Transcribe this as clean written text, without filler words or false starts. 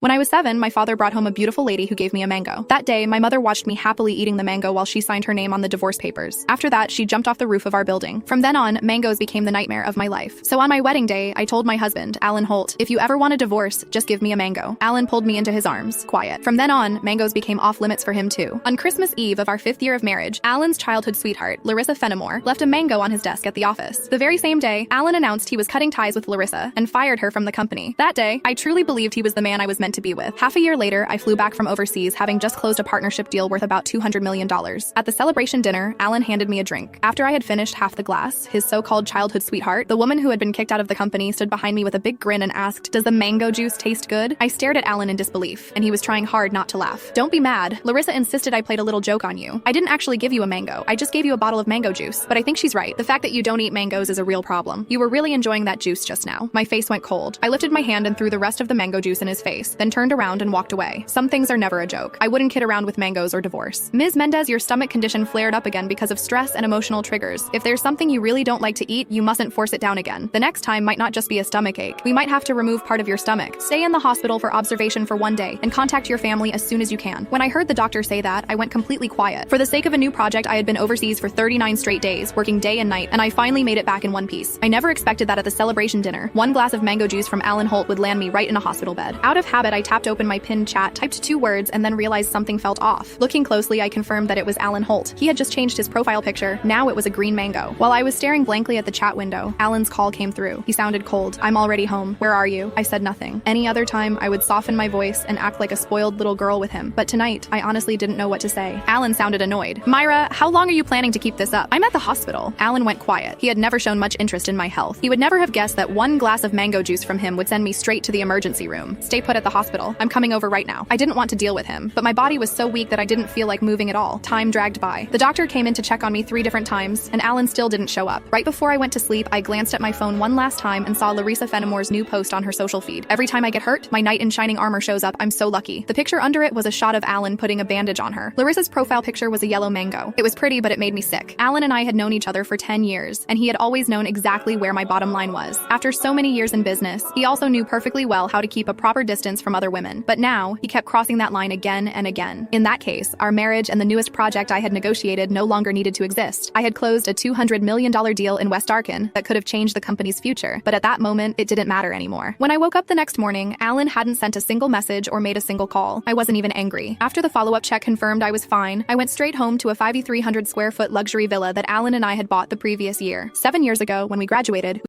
When I was 7, my father brought home a beautiful lady who gave me a mango. That day, my mother watched me happily eating the mango while she signed her name on the divorce papers. After that, she jumped off the roof of our building. From then on, mangoes became the nightmare of my life. So on my wedding day, I told my husband, Alan Holt, if you ever want a divorce, just give me a mango. Alan pulled me into his arms. Quiet. From then on, mangoes became off limits for him too. On Christmas Eve of our 5th year of marriage, Alan's childhood sweetheart, Larissa Fenimore, left a mango on his desk at the office. The very same day, Alan announced he was cutting ties with Larissa and fired her from the company. That day, I truly believed he was the man I was meant to be with. Half a year later, I flew back from overseas, having just closed a partnership deal worth about $200 million. At the celebration dinner, Alan handed me a drink. After I had finished half the glass, his so-called childhood sweetheart, the woman who had been kicked out of the company, stood behind me with a big grin and asked, "Does the mango juice taste good?" I stared at Alan in disbelief, and he was trying hard not to laugh. "Don't be mad. Larissa insisted I played a little joke on you. I didn't actually give you a mango. I just gave you a bottle of mango juice." But I think she's right. The fact that you don't eat mangoes is a real problem. You were really enjoying that juice just now. My face went cold. I lifted my hand and threw the rest of the mango juice in his face, then turned around and walked away. Some things are never a joke. I wouldn't kid around with mangoes or divorce. Ms. Mendez, your stomach condition flared up again because of stress and emotional triggers. If there's something you really don't like to eat, you mustn't force it down again. The next time might not just be a stomach ache. We might have to remove part of your stomach. Stay in the hospital for observation for 1 day and contact your family as soon as you can. When I heard the doctor say that, I went completely quiet. For the sake of a new project, I had been overseas for 39 straight days, working day and night, and I finally made it back in one piece. I never expected that at the celebration dinner, 1 glass of mango juice from Alan Holt would land me right in a hospital bed. Out of habit, I tapped open my pinned chat, typed 2 words, and then realized something felt off. Looking closely, I confirmed that it was Alan Holt. He had just changed his profile picture. Now it was a green mango. While I was staring blankly at the chat window, Alan's call came through. He sounded cold. "I'm already home. Where are you?" I said nothing. Any other time, I would soften my voice and act like a spoiled little girl with him. But tonight, I honestly didn't know what to say. Alan sounded annoyed. "Myra, how long are you planning to keep this up? I'm at the hospital." Alan went quiet. He had never shown much interest in my health. He would never have guessed that 1 glass of mango juice from him would send me straight to the emergency room. "Stay put at the hospital. I'm coming over right now." I didn't want to deal with him, but my body was so weak that I didn't feel like moving at all. Time dragged by. The doctor came in to check on me 3 different times, and Alan still didn't show up. Right before I went to sleep, I glanced at my phone one last time and saw Larissa Fenimore's new post on her social feed. "Every time I get hurt, my knight in shining armor shows up. I'm so lucky." The picture under it was a shot of Alan putting a bandage on her. Larissa's profile picture was a yellow mango. It was pretty, but it made me sick. Alan and I had known each other for 10 years, and he had always known exactly where my bottom line was. After so many years in business, he also knew perfectly well how to keep a proper distance from other women. But now, he kept crossing that line again and again. In that case, our marriage and the newest project I had negotiated no longer needed to exist. I had closed a $200 million deal in West Arkan that could have changed the company's future, but at that moment, it didn't matter anymore. When I woke up the next morning, Alan hadn't sent a single message or made a single call. I wasn't even angry. After the follow-up check confirmed I was fine, I went straight home to a 5,300 square foot luxury villa that Alan and I had bought the previous year. 7 years ago, when we graduated,